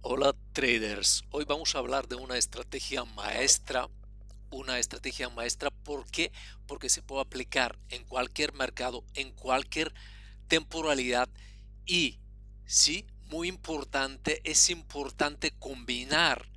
Hola traders, hoy vamos a hablar de una estrategia maestra, ¿por qué? Porque se puede aplicar en cualquier mercado, en cualquier temporalidad y sí, muy importante, es importante combinar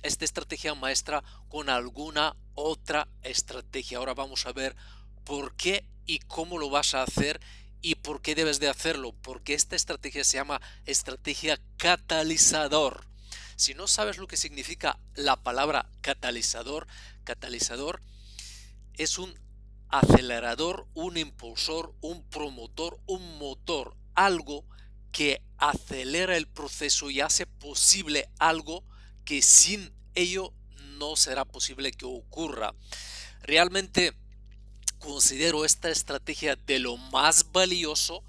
esta estrategia maestra con alguna otra estrategia. Ahora vamos a ver por qué y cómo lo vas a hacer y por qué debes de hacerlo, porque esta estrategia se llama estrategia catalizador. Si no sabes lo que significa la palabra catalizador, catalizador es un acelerador, un impulsor, un promotor, un motor, algo que acelera el proceso y hace posible algo que sin ello no será posible que ocurra. Realmente considero esta estrategia de lo más valioso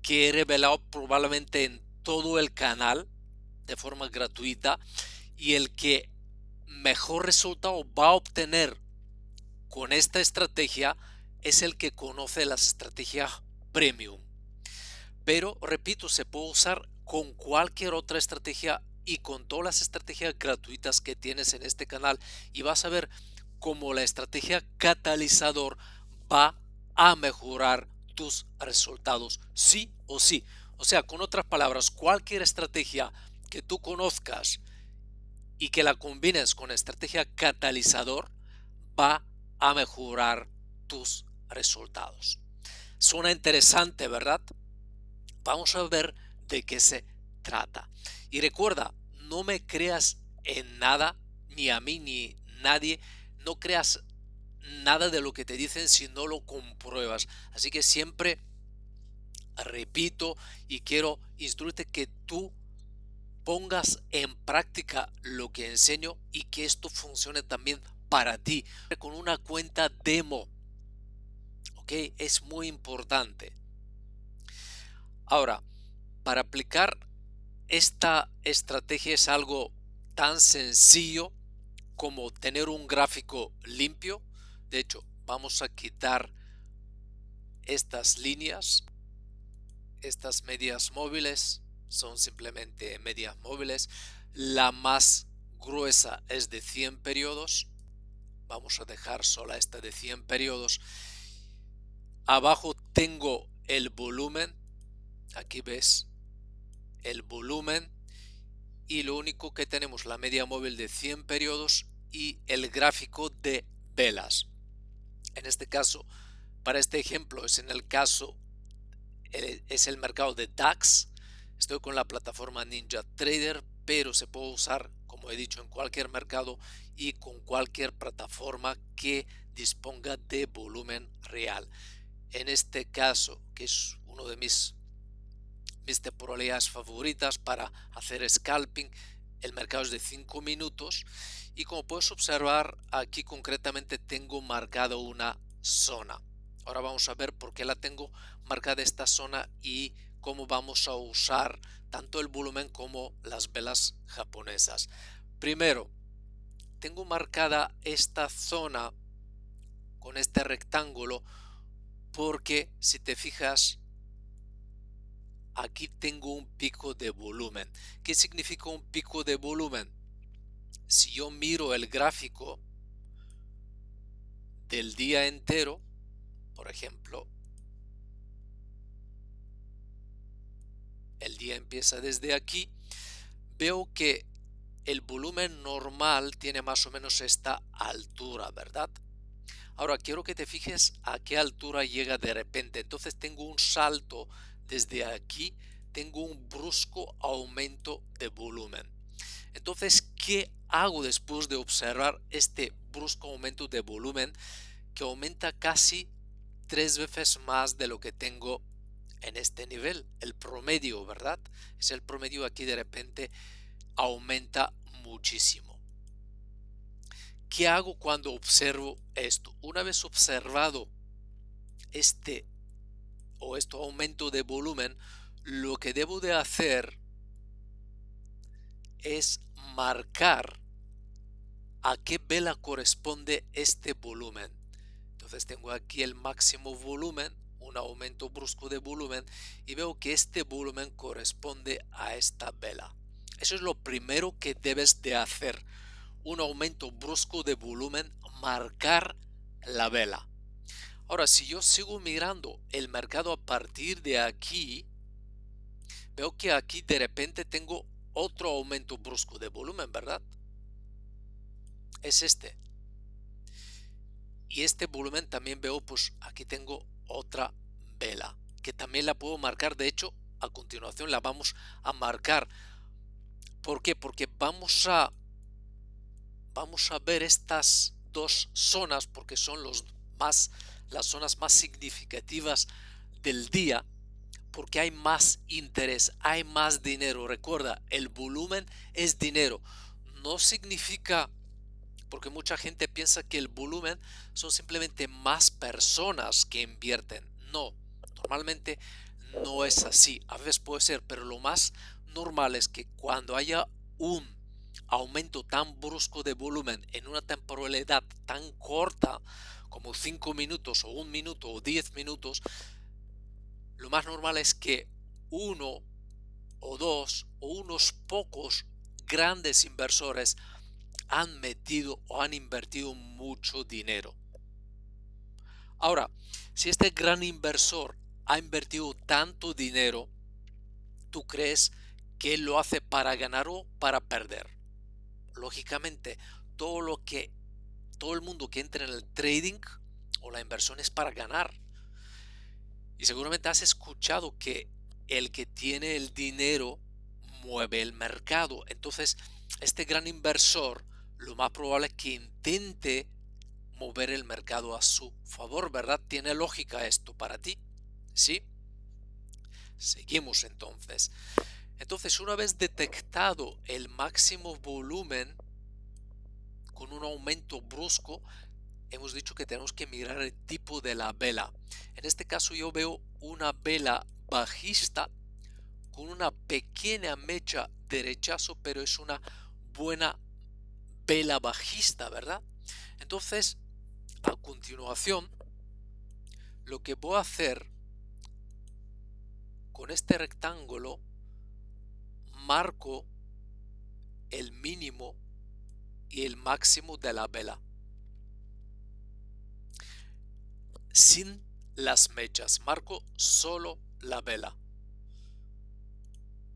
que he revelado probablemente en todo el canal de forma gratuita, y el que mejor resultado va a obtener con esta estrategia es el que conoce las estrategias premium. Pero repito, se puede usar con cualquier otra estrategia y con todas las estrategias gratuitas que tienes en este canal, y vas a ver cómo la estrategia catalizador va a mejorar tus resultados sí o sí. O sea, con otras palabras, cualquier estrategia que tú conozcas y que la combines con estrategia catalizador va a mejorar tus resultados. Suena interesante, ¿verdad? Vamos a ver de qué se trata. Y recuerda, no me creas en nada, ni a mí ni nadie, no creas nada de lo que te dicen si no lo compruebas. Así que siempre repito y quiero instruirte que tú pongas en práctica lo que enseño y que esto funcione también para ti con una cuenta demo. Ok, es muy importante. Ahora, para aplicar esta estrategia es algo tan sencillo como tener un gráfico limpio. De hecho, vamos a quitar estas líneas. Estas medias móviles son simplemente medias móviles. La más gruesa es de 100 periodos. Vamos a dejar sola esta de 100 periodos. Abajo tengo el volumen. Aquí ves el volumen. Y lo único que tenemos, la media móvil de 100 periodos y el gráfico de velas. En este caso, para este ejemplo, es el mercado de DAX. Estoy con la plataforma NinjaTrader, pero se puede usar, como he dicho, en cualquier mercado y con cualquier plataforma que disponga de volumen real. En este caso, que es uno de mis temporalidades favoritas para hacer scalping, el mercado es de 5 minutos y como puedes observar aquí concretamente tengo marcado una zona. Ahora vamos a ver por qué la tengo marcada esta zona y cómo vamos a usar tanto el volumen como las velas japonesas. Primero, tengo marcada esta zona con este rectángulo porque si te fijas aquí tengo un pico de volumen. ¿Qué significa un pico de volumen? Si yo miro el gráfico del día entero, por ejemplo, el día empieza desde aquí, veo que el volumen normal tiene más o menos esta altura, ¿verdad? Ahora quiero que te fijes a qué altura llega de repente. Entonces tengo un salto desde aquí, tengo un brusco aumento de volumen. Entonces, ¿qué hago después de observar este brusco aumento de volumen que aumenta casi 3 veces más de lo que tengo en este nivel? El promedio, ¿verdad? Es el promedio, aquí de repente aumenta muchísimo. ¿Qué hago cuando observo esto? Una vez observado este aumento de volumen, lo que debo de hacer es marcar a qué vela corresponde este volumen. Entonces tengo aquí el máximo volumen, un aumento brusco de volumen, y veo que este volumen corresponde a esta vela. Eso es lo primero que debes de hacer. Un aumento brusco de volumen, marcar la vela. Ahora, si yo sigo mirando el mercado a partir de aquí, veo que aquí de repente tengo otro aumento brusco de volumen, ¿verdad? Es este. Y este volumen también veo, pues aquí tengo otra vela, que también la puedo marcar. De hecho, a continuación la vamos a marcar. ¿Por qué? Porque vamos a ver estas dos zonas, porque son las zonas más significativas del día, porque hay más interés, hay más dinero. Recuerda, el volumen es dinero. No significa, porque mucha gente piensa que el volumen son simplemente más personas que invierten. No, normalmente no es así. A veces puede ser, pero lo más normal es que cuando haya un aumento tan brusco de volumen en una temporalidad tan corta como 5 minutos o 1 minuto o 10 minutos, lo más normal es que uno o dos o unos pocos grandes inversores han metido o han invertido mucho dinero. Ahora, si este gran inversor ha invertido tanto dinero, ¿tú crees que él lo hace para ganar o para perder? Lógicamente, todo el mundo que entra en el trading o la inversión es para ganar. Y seguramente has escuchado que el que tiene el dinero mueve el mercado. Entonces, este gran inversor, lo más probable es que intente mover el mercado a su favor, ¿verdad? ¿Tiene lógica esto para ti? ¿Sí? Seguimos entonces. Entonces, una vez detectado el máximo volumen con un aumento brusco, hemos dicho que tenemos que mirar el tipo de la vela. En este caso yo veo una vela bajista con una pequeña mecha de rechazo, pero es una buena vela bajista, ¿verdad? Entonces, a continuación, lo que voy a hacer con este rectángulo, marco el mínimo y el máximo de la vela, sin las mechas, marco solo la vela.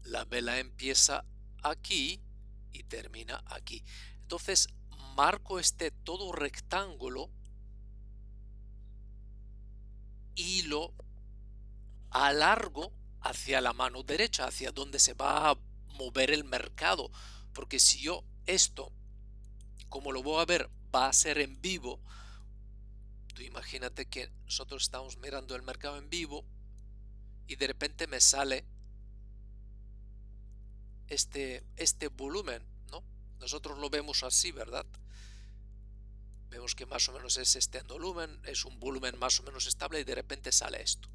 La vela empieza aquí y termina aquí. Entonces marco este todo rectángulo y lo alargo hacia la mano derecha, hacia donde se va a mover el mercado. Porque si yo esto, como lo voy a ver, va a ser en vivo, tú imagínate que nosotros estamos mirando el mercado en vivo y de repente me sale este volumen, ¿no? Nosotros lo vemos así, ¿verdad? Vemos que más o menos es este volumen, es un volumen más o menos estable y de repente sale esto.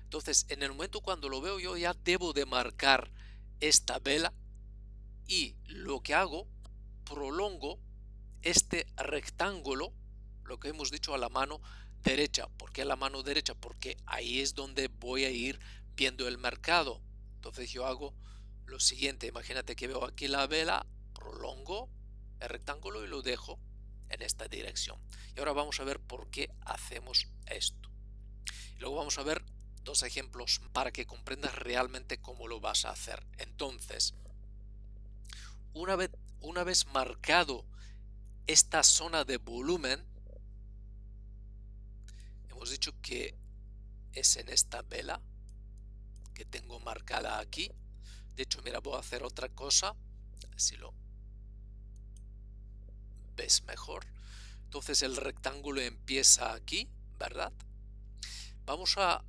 Entonces, en el momento cuando lo veo yo ya debo de marcar esta vela y lo que hago, prolongo este rectángulo, lo que hemos dicho a la mano derecha. ¿Por qué a la mano derecha? Porque ahí es donde voy a ir viendo el mercado. Entonces yo hago lo siguiente, imagínate que veo aquí la vela, prolongo el rectángulo y lo dejo en esta dirección. Y ahora vamos a ver por qué hacemos esto. Y luego vamos a ver dos ejemplos para que comprendas realmente cómo lo vas a hacer. Entonces, una vez marcado esta zona de volumen, hemos dicho que es en esta vela que tengo marcada aquí. De hecho, mira, voy a hacer otra cosa, así lo ves mejor. Entonces el rectángulo empieza aquí, ¿verdad? Vamos a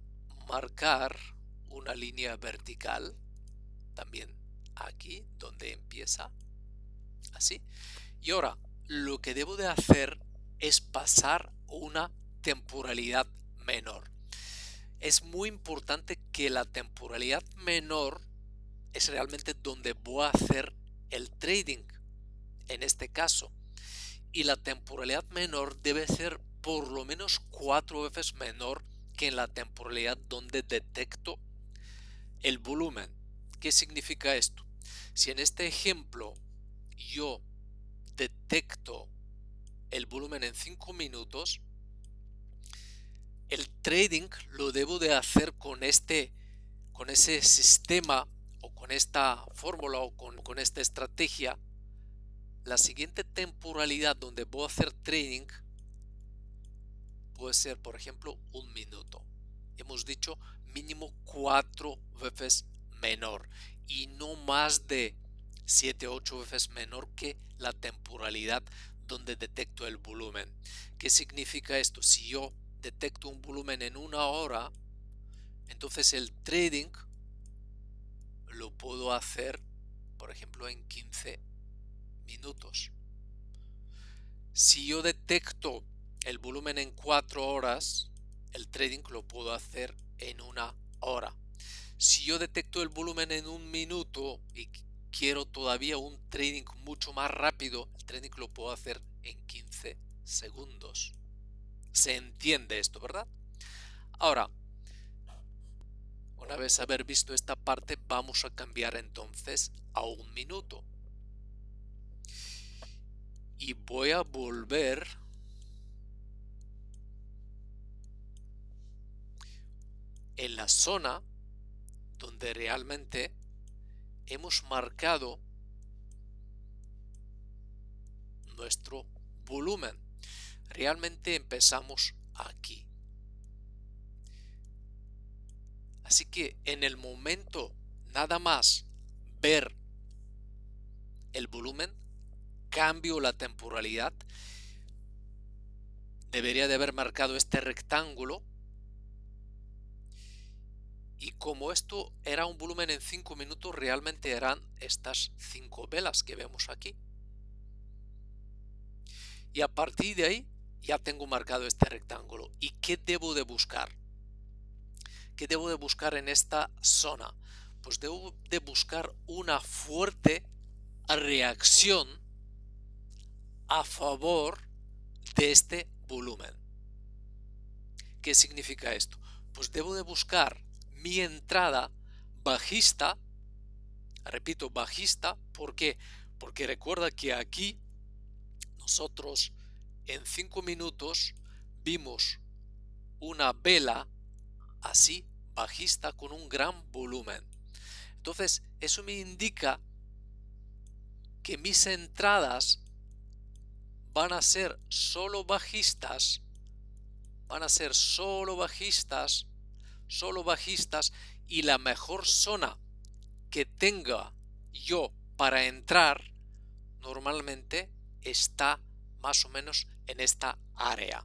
marcar una línea vertical también aquí donde empieza, así. Y ahora lo que debo de hacer es pasar una temporalidad menor. Es muy importante que la temporalidad menor es realmente donde voy a hacer el trading en este caso, y la temporalidad menor debe ser por lo menos 4 veces menor que en la temporalidad donde detecto el volumen. ¿Qué significa esto? Si en este ejemplo yo detecto el volumen en 5 minutos, el trading lo debo de hacer con ese sistema o con esta fórmula o con esta estrategia. La siguiente temporalidad donde voy a hacer trading puede ser, por ejemplo, 1 minuto. Hemos dicho mínimo 4 veces menor y no más de 7 o 8 veces menor que la temporalidad donde detecto el volumen. ¿Qué significa esto? Si yo detecto un volumen en 1 hora, entonces el trading lo puedo hacer, por ejemplo, en 15 minutos. Si yo detecto el volumen en 4 horas, el trading lo puedo hacer en 1 hora. Si yo detecto el volumen en 1 minuto y quiero todavía un trading mucho más rápido, el trading lo puedo hacer en 15 segundos. Se entiende esto, ¿verdad? Ahora, una vez haber visto esta parte, vamos a cambiar entonces a 1 minuto. Y voy a volver en la zona donde realmente hemos marcado nuestro volumen. Realmente empezamos aquí. Así que en el momento nada más ver el volumen, cambio la temporalidad, debería de haber marcado este rectángulo, y como esto era un volumen en 5 minutos, realmente eran estas 5 velas que vemos aquí. Y a partir de ahí ya tengo marcado este rectángulo. ¿Y qué debo de buscar? ¿Qué debo de buscar en esta zona? Pues debo de buscar una fuerte reacción a favor de este volumen. ¿Qué significa esto? Pues debo de buscar mi entrada bajista, repito, bajista. ¿Por qué? Porque recuerda que aquí nosotros en 5 minutos vimos una vela así bajista con un gran volumen. Entonces eso me indica que mis entradas van a ser solo bajistas, solo bajistas, y la mejor zona que tenga yo para entrar normalmente está más o menos en esta área.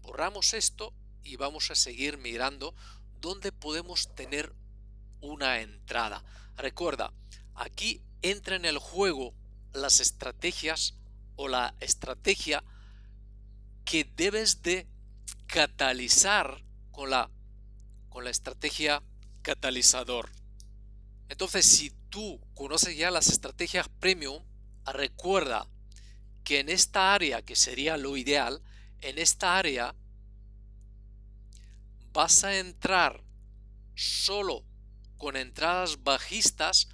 Borramos esto y vamos a seguir mirando dónde podemos tener una entrada. Recuerda, aquí entra en el juego las estrategias o la estrategia que debes de catalizar con la estrategia catalizador. Entonces, si tú conoces ya las estrategias premium, recuerda que en esta área, que sería lo ideal, en esta área vas a entrar solo con entradas bajistas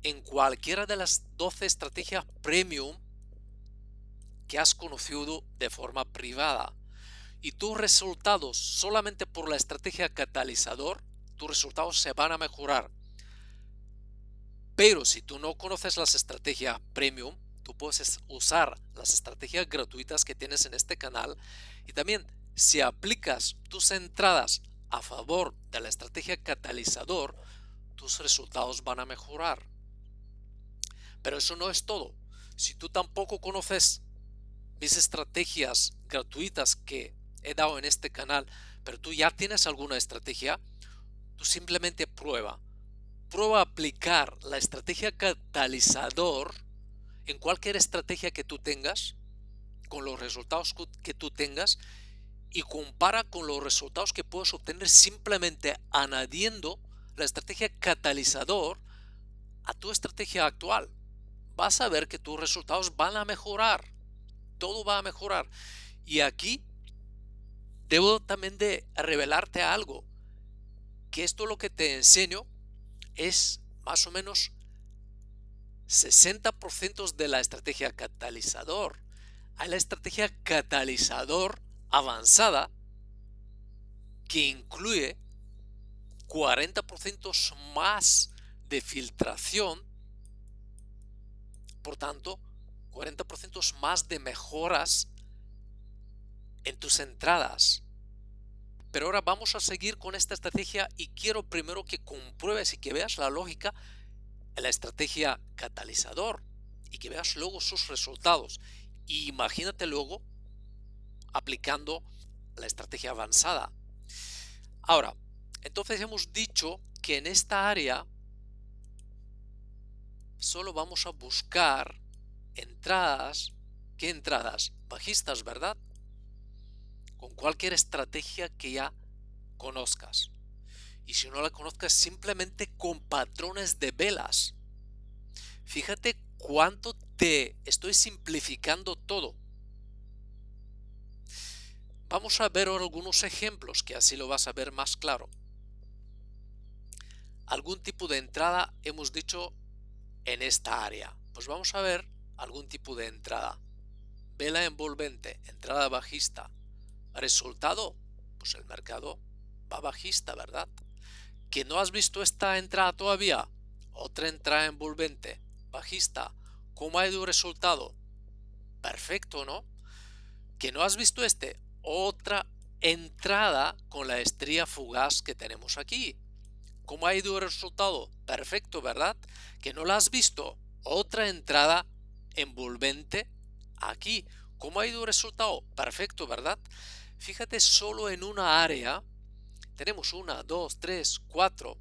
en cualquiera de las 12 estrategias premium que has conocido de forma privada. Y tus resultados, solamente por la estrategia catalizador, tus resultados se van a mejorar. Pero si tú no conoces las estrategias premium, tú puedes usar las estrategias gratuitas que tienes en este canal, y también si aplicas tus entradas a favor de la estrategia catalizador, tus resultados van a mejorar. Pero eso no es todo. Si tú tampoco conoces mis estrategias gratuitas que he dado en este canal, pero tú ya tienes alguna estrategia, tú simplemente prueba a aplicar la estrategia catalizador en cualquier estrategia que tú tengas, con los resultados que tú tengas, y compara con los resultados que puedes obtener simplemente añadiendo la estrategia catalizador a tu estrategia actual. Vas a ver que tus resultados van a mejorar, todo va a mejorar. Y aquí debo también de revelarte algo, que esto lo que te enseño es más o menos 60% de la estrategia catalizador. Hay la estrategia catalizador avanzada que incluye 40% más de filtración, por tanto, 40% más de mejoras en tus entradas. Pero ahora vamos a seguir con esta estrategia y quiero primero que compruebes y que veas la lógica en la estrategia catalizador y que veas luego sus resultados. Y imagínate luego aplicando la estrategia avanzada. Ahora, entonces hemos dicho que en esta área solo vamos a buscar entradas. ¿Qué entradas? Bajistas, ¿verdad? Con cualquier estrategia que ya conozcas. Y si no la conozcas, simplemente con patrones de velas. Fíjate cuánto te estoy simplificando todo. Vamos a ver ahora algunos ejemplos que así lo vas a ver más claro. Algún tipo de entrada hemos dicho en esta área. Pues vamos a ver algún tipo de entrada. Vela envolvente, entrada bajista. Resultado, pues el mercado va bajista, ¿verdad? ¿Que no has visto esta entrada todavía? Otra entrada envolvente, bajista. ¿Cómo ha ido el resultado? Perfecto, ¿no? ¿Que no has visto este? Otra entrada con la estrella fugaz que tenemos aquí. ¿Cómo ha ido el resultado? Perfecto, ¿verdad? ¿Que no la has visto? Otra entrada envolvente aquí. ¿Cómo ha ido el resultado? Perfecto, ¿verdad? Fíjate, solo en una área tenemos 1, 2, 3, 4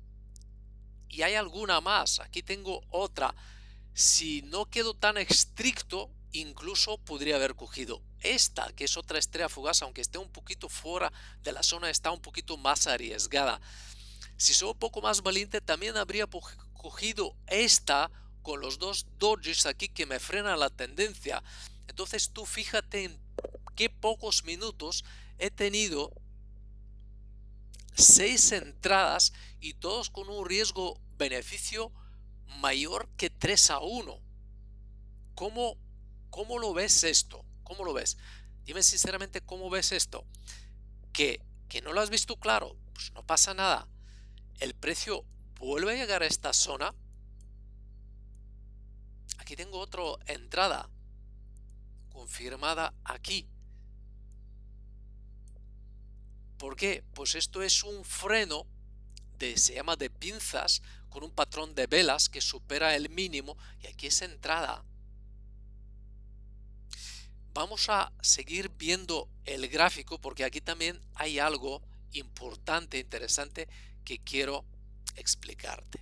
y hay alguna más. Aquí tengo otra. Si no quedo tan estricto, incluso podría haber cogido esta, que es otra estrella fugaz, aunque esté un poquito fuera de la zona, está un poquito más arriesgada. Si soy un poco más valiente, también habría cogido esta con los dos dojis aquí que me frenan la tendencia. Entonces tú fíjate en qué pocos minutos he tenido 6 entradas y todos con un riesgo-beneficio mayor que 3-1. ¿Cómo lo ves esto? ¿Cómo lo ves? Dime sinceramente cómo ves esto. ¿Que no lo has visto claro? Pues no pasa nada. El precio vuelve a llegar a esta zona. Aquí tengo otra entrada confirmada aquí. ¿Por qué? Pues esto es un freno se llama de pinzas con un patrón de velas que supera el mínimo y aquí es entrada. Vamos a seguir viendo el gráfico porque aquí también hay algo importante, interesante que quiero explicarte.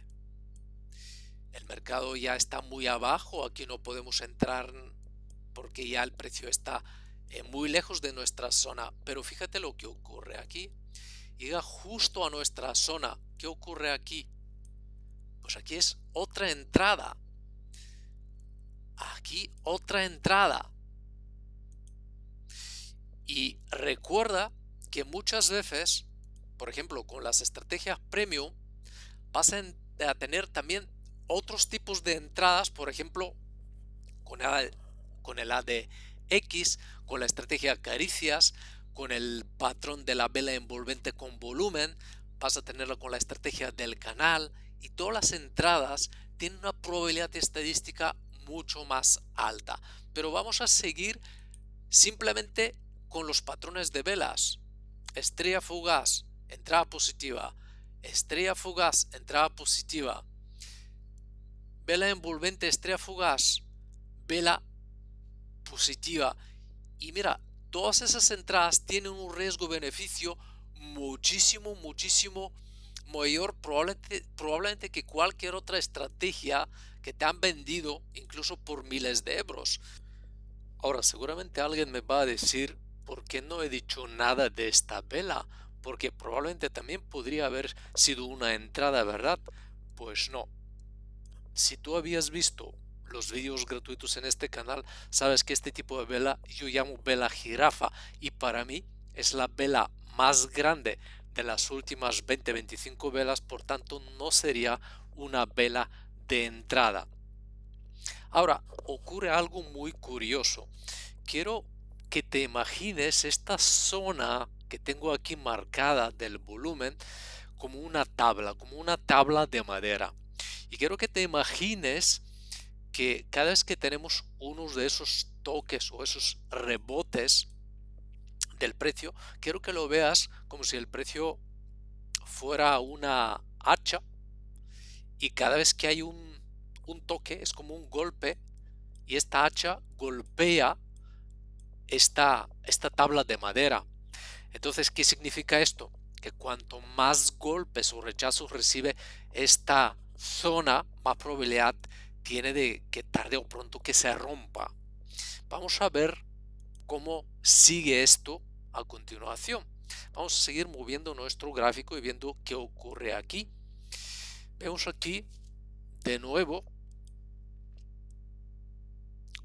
El mercado ya está muy abajo, aquí no podemos entrar porque ya el precio está muy lejos de nuestra zona, pero fíjate lo que ocurre aquí. Llega justo a nuestra zona. ¿Qué ocurre aquí? Pues aquí es otra entrada. Aquí otra entrada. Y recuerda que muchas veces, por ejemplo, con las estrategias premium, vas a tener también otros tipos de entradas, por ejemplo, con el ADX, con la estrategia caricias, con el patrón de la vela envolvente con volumen, vas a tenerlo con la estrategia del canal y todas las entradas tienen una probabilidad estadística mucho más alta. Pero vamos a seguir simplemente con los patrones de velas. Estrella fugaz, entrada positiva. Estrella fugaz, entrada positiva. Vela envolvente, estrella fugaz, vela positiva. Y mira, todas esas entradas tienen un riesgo-beneficio muchísimo mayor probablemente que cualquier otra estrategia que te han vendido incluso por miles de euros. Ahora, seguramente alguien me va a decir, ¿por qué no he dicho nada de esta vela? Porque probablemente también podría haber sido una entrada, ¿verdad? Pues no. Si tú habías visto los vídeos gratuitos en este canal, sabes que este tipo de vela yo llamo vela jirafa y para mí es la vela más grande de las últimas 20-25 velas, por tanto no sería una vela de entrada. Ahora, ocurre algo muy curioso. Quiero que te imagines esta zona que tengo aquí marcada del volumen como una tabla de madera. Y quiero que te imagines que cada vez que tenemos unos de esos toques o esos rebotes del precio, quiero que lo veas como si el precio fuera una hacha y cada vez que hay un toque es como un golpe y esta hacha golpea esta tabla de madera. Entonces, ¿qué significa esto? Que cuanto más golpes o rechazos recibe esta zona, más probabilidad tiene de que tarde o pronto que se rompa. Vamos a ver cómo sigue esto a continuación. Vamos a seguir moviendo nuestro gráfico y viendo qué ocurre aquí. Vemos aquí de nuevo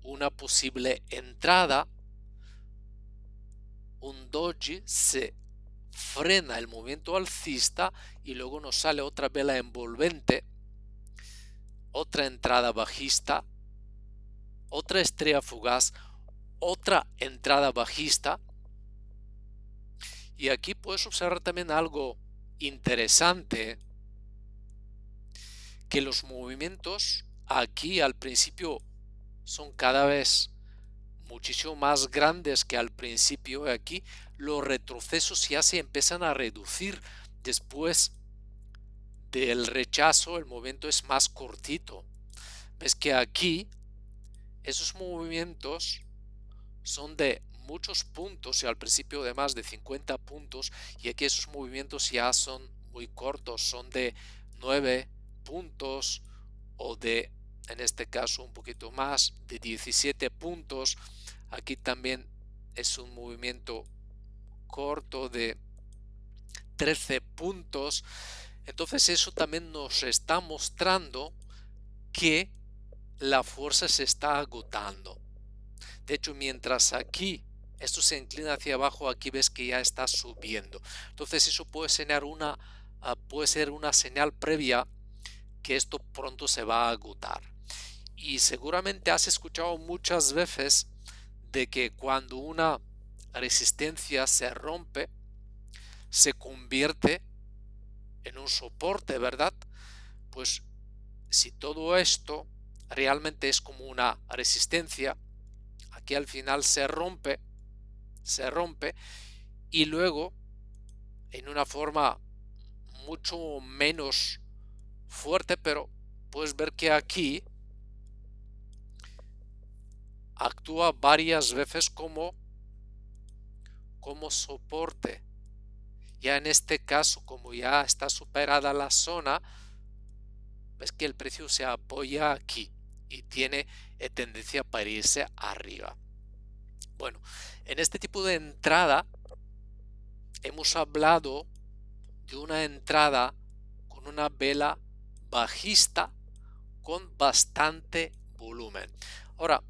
una posible entrada. Un doji se frena el movimiento alcista y luego nos sale otra vela envolvente, otra entrada bajista, otra estrella fugaz, otra entrada bajista. Y aquí puedes observar también algo interesante, que los movimientos aquí al principio son cada vez muchísimo más grandes que al principio. Aquí los retrocesos ya se empiezan a reducir. Después del rechazo el movimiento es más cortito. Ves que aquí esos movimientos son de muchos puntos y al principio de más de 50 puntos, y aquí esos movimientos ya son muy cortos, son de 9 puntos o de, en este caso un poquito más, de 17 puntos. Aquí también es un movimiento corto de 13 puntos. Entonces eso también nos está mostrando que la fuerza se está agotando. De hecho, mientras aquí esto se inclina hacia abajo, aquí ves que ya está subiendo. Entonces eso puede ser una señal previa que esto pronto se va a agotar. Y seguramente has escuchado muchas veces de que cuando una resistencia se rompe, se convierte en un soporte, ¿verdad? Pues si todo esto realmente es como una resistencia, aquí al final se rompe y luego en una forma mucho menos fuerte, pero puedes ver que aquí actúa varias veces como soporte. Ya en este caso, como ya está superada la zona, ves que el precio se apoya aquí y tiene tendencia para irse arriba. Bueno, en este tipo de entrada hemos hablado de una entrada con una vela bajista con bastante volumen. Ahora,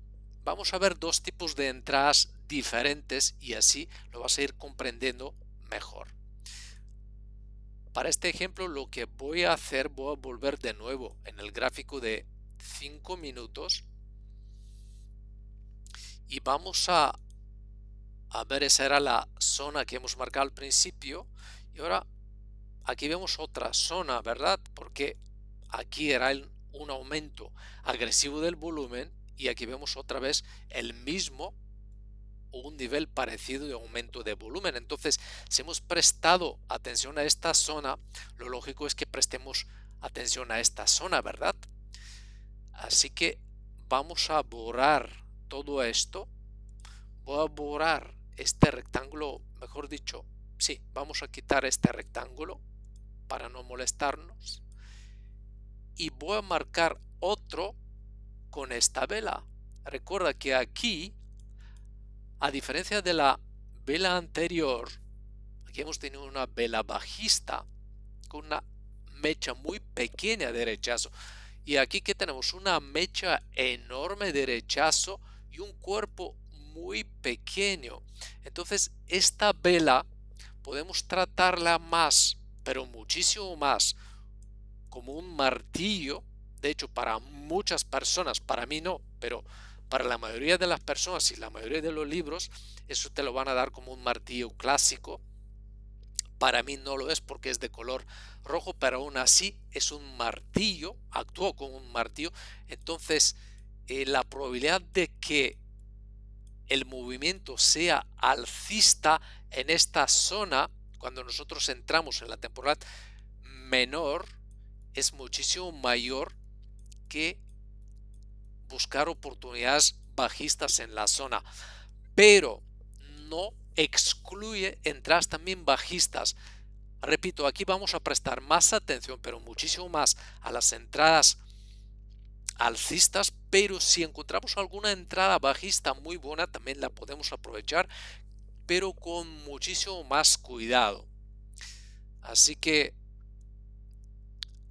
vamos a ver dos tipos de entradas diferentes y así lo vas a ir comprendiendo mejor. Para este ejemplo lo que voy a hacer, voy a volver de nuevo en el gráfico de 5 minutos y vamos a ver, esa era la zona que hemos marcado al principio y ahora aquí vemos otra zona, ¿verdad? Porque aquí era un aumento agresivo del volumen y aquí vemos otra vez el mismo o un nivel parecido de aumento de volumen. Entonces, si hemos prestado atención a esta zona, lo lógico es que prestemos atención a esta zona, ¿verdad? Así que vamos a borrar todo esto. Voy a borrar este rectángulo, mejor dicho, sí, vamos a quitar este rectángulo para no molestarnos. Y voy a marcar otro con esta vela. Recuerda que aquí, a diferencia de la vela anterior, aquí hemos tenido una vela bajista con una mecha muy pequeña de rechazo. Y aquí que tenemos una mecha enorme de rechazo y un cuerpo muy pequeño. Entonces esta vela podemos tratarla más, pero muchísimo más, como un martillo. De hecho, para muchas personas, para mí no, pero para la mayoría de las personas y la mayoría de los libros, eso te lo van a dar como un martillo clásico. Para mí no lo es porque es de color rojo, pero aún así es un martillo, actuó como un martillo. Entonces, la probabilidad de que el movimiento sea alcista en esta zona, cuando nosotros entramos en la temporada menor, es muchísimo mayor que buscar oportunidades bajistas en la zona, pero no excluye entradas también bajistas. Repito, aquí vamos a prestar más atención, pero muchísimo más a las entradas alcistas, pero si encontramos alguna entrada bajista muy buena, también la podemos aprovechar, pero con muchísimo más cuidado. Así que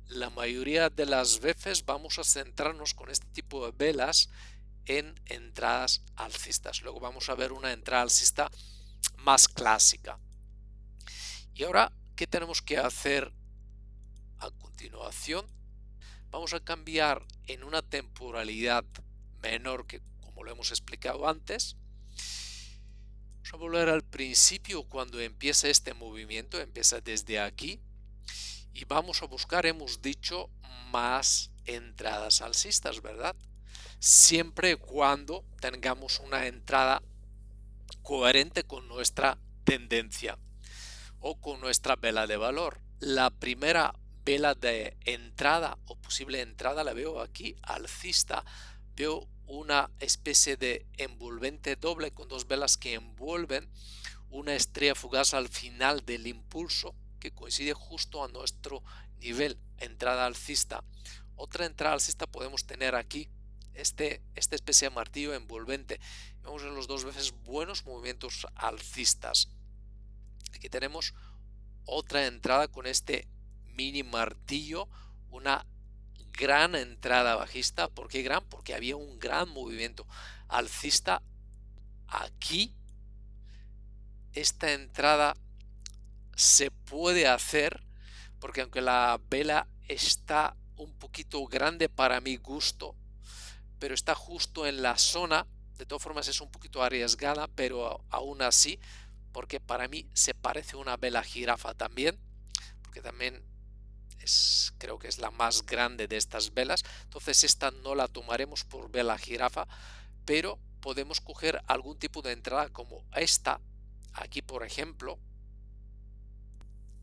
la mayoría de las veces vamos a centrarnos con este tipo de velas en entradas alcistas. Luego vamos a ver una entrada alcista más clásica. Y ahora, ¿qué tenemos que hacer a continuación? Vamos a cambiar en una temporalidad menor que como lo hemos explicado antes. Vamos a volver al principio cuando empieza este movimiento, empieza desde aquí y vamos a buscar, hemos dicho, más entradas alcistas, ¿verdad? Siempre y cuando tengamos una entrada coherente con nuestra tendencia o con nuestra vela de valor. La primera vela de entrada o posible entrada la veo aquí alcista. Veo una especie de envolvente doble con dos velas que envuelven una estrella fugaz al final del impulso que coincide justo a nuestro nivel, entrada alcista. Otra entrada alcista podemos tener aquí esta especie de martillo envolvente. Vemos en los dos veces buenos movimientos alcistas. Aquí tenemos otra entrada con este mini martillo, una gran entrada bajista. ¿Por qué gran? Porque había un gran movimiento alcista aquí. Esta entrada se puede hacer porque aunque la vela está un poquito grande para mi gusto, pero está justo en la zona, de todas formas es un poquito arriesgada, pero aún así, porque para mí se parece a una vela jirafa también, porque también creo que es la más grande de estas velas. Entonces esta no la tomaremos por vela jirafa, pero podemos coger algún tipo de entrada como esta, aquí por ejemplo.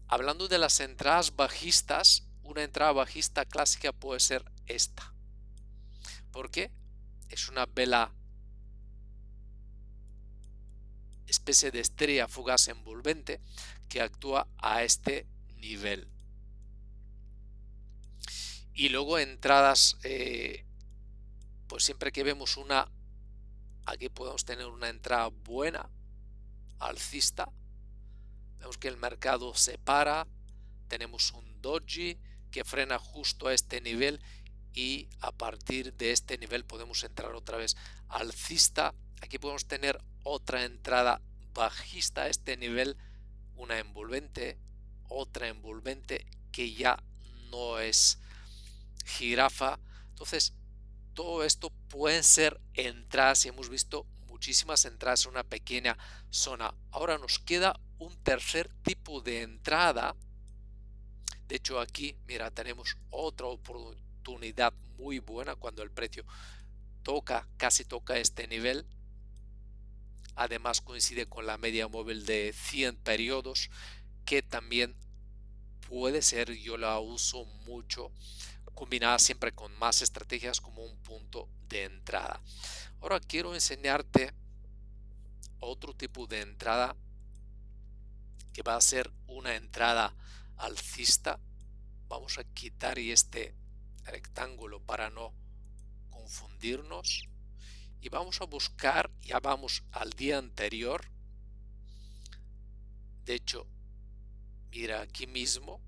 Hablando de las entradas bajistas, una entrada bajista clásica puede ser esta. ¿Por qué? Es una vela especie de estrella fugaz envolvente que actúa a este nivel. Y luego entradas, pues siempre que vemos una, aquí podemos tener una entrada buena, alcista. Vemos que el mercado se para, tenemos un doji que frena justo a este nivel y a partir de este nivel podemos entrar otra vez alcista. Aquí podemos tener otra entrada bajista a este nivel, una envolvente, otra envolvente que ya no es jirafa. Entonces todo esto pueden ser entradas y hemos visto muchísimas entradas en una pequeña zona. Ahora nos queda un tercer tipo de entrada. De hecho aquí, mira, tenemos otra oportunidad muy buena cuando el precio casi toca este nivel. Además coincide con la media móvil de 100 periodos, que también puede ser, yo la uso mucho, combinada siempre con más estrategias como un punto de entrada. Ahora quiero enseñarte otro tipo de entrada que va a ser una entrada alcista. Vamos a quitar este rectángulo para no confundirnos y vamos a buscar, ya vamos al día anterior. De hecho, mira, aquí mismo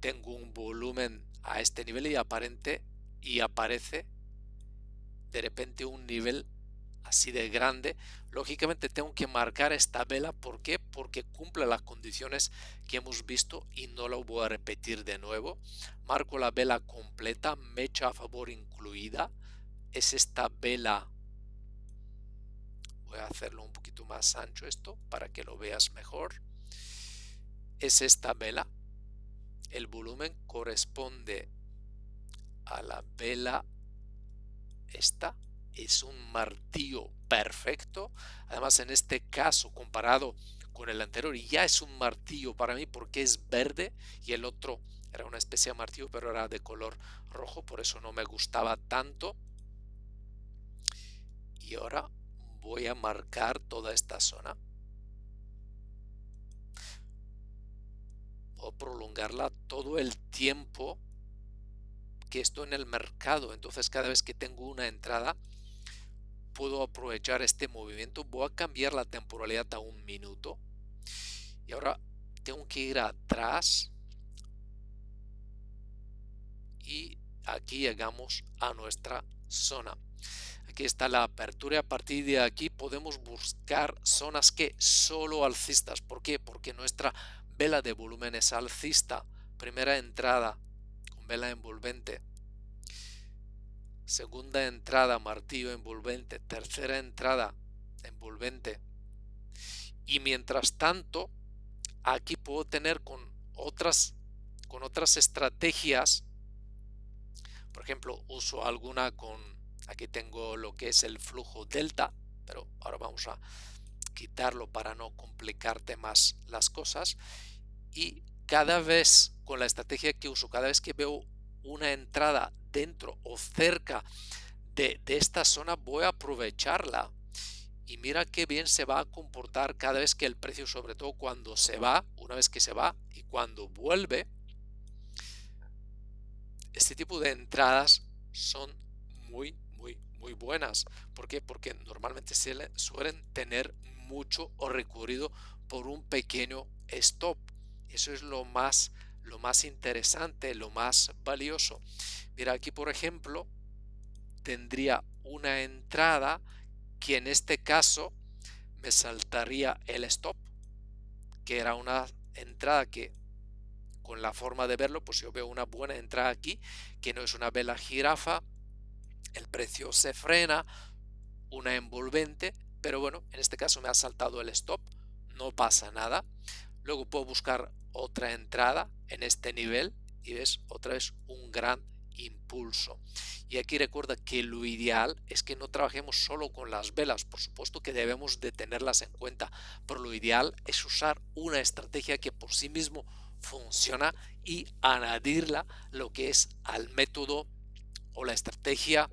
tengo un volumen a este nivel y aparece de repente un nivel así de grande, lógicamente tengo que marcar esta vela. ¿Por qué? Porque cumple las condiciones que hemos visto y no lo voy a repetir de nuevo. Marco la vela completa, mecha a favor incluida. Es esta vela. Voy a hacerlo un poquito más ancho esto para que lo veas mejor. Es esta vela. El volumen corresponde a la vela esta. Es un martillo perfecto. Además, en este caso, comparado con el anterior, ya es un martillo para mí porque es verde y el otro era una especie de martillo, pero era de color rojo, por eso no me gustaba tanto. Y ahora voy a marcar toda esta zona. Voy a prolongarla todo el tiempo que estoy en el mercado. Entonces, cada vez que tengo una entrada, puedo aprovechar este movimiento. Voy a cambiar la temporalidad a 1 minuto. Y ahora tengo que ir atrás. Y aquí llegamos a nuestra zona. Aquí está la apertura y a partir de aquí podemos buscar zonas que solo alcistas. ¿Por qué? Porque nuestra vela de volumen es alcista. Primera entrada con vela envolvente. Segunda entrada martillo envolvente. Tercera entrada envolvente. Y mientras tanto, aquí puedo tener con otras estrategias. Por ejemplo, uso alguna con, aquí tengo lo que es el flujo delta, pero ahora vamos a quitarlo para no complicarte más las cosas. Y cada vez, con la estrategia que uso, cada vez que veo una entrada dentro o cerca de esta zona, voy a aprovecharla. Y mira qué bien se va a comportar cada vez que el precio, sobre todo cuando se va, una vez que se va y cuando vuelve. Este tipo de entradas son muy buenas. ¿Por qué? Porque normalmente suelen tener mucho recorrido por un pequeño stop. Eso es lo más interesante, lo más valioso. Mira, aquí por ejemplo tendría una entrada que en este caso me saltaría el stop, que era una entrada que, con la forma de verlo, pues yo veo una buena entrada aquí, que no es una vela jirafa, el precio se frena, una envolvente, pero bueno, en este caso me ha saltado el stop, no pasa nada. Luego puedo buscar otra entrada en este nivel y ves otra vez un gran impulso. Y aquí recuerda que lo ideal es que no trabajemos solo con las velas, por supuesto que debemos de tenerlas en cuenta, pero lo ideal es usar una estrategia que por sí mismo funciona y añadirla lo que es al método o la estrategia,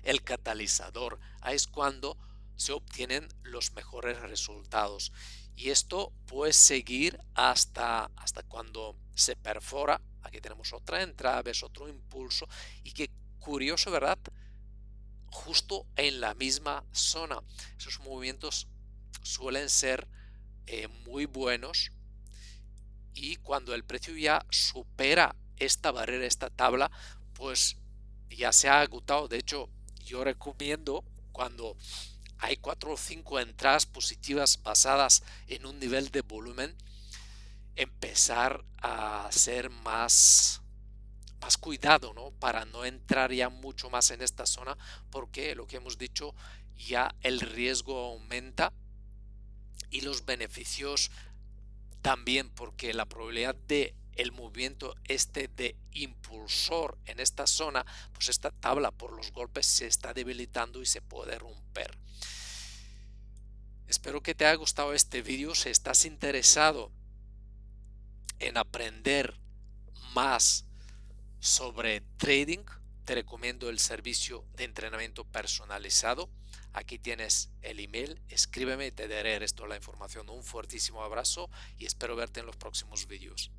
el catalizador. Ahí es cuando se obtienen los mejores resultados. Y esto puede seguir hasta cuando se perfora. Aquí tenemos otra entrada, ves otro impulso. Y qué curioso, ¿verdad? Justo en la misma zona. Esos movimientos suelen ser muy buenos. Y cuando el precio ya supera esta barrera, esta tabla, pues ya se ha agotado. De hecho, yo recomiendo, cuando hay 4 o 5 entradas positivas basadas en un nivel de volumen, empezar a ser más cuidado, ¿no? Para no entrar ya mucho más en esta zona, porque lo que hemos dicho, ya el riesgo aumenta y los beneficios también, porque la probabilidad de el movimiento de impulsor en esta zona, pues esta tabla por los golpes se está debilitando y se puede romper. Espero que te haya gustado este vídeo. Si estás interesado en aprender más sobre trading, te recomiendo el servicio de entrenamiento personalizado. Aquí tienes el email, escríbeme y te daré el resto de la información. Un fuertísimo abrazo y espero verte en los próximos vídeos.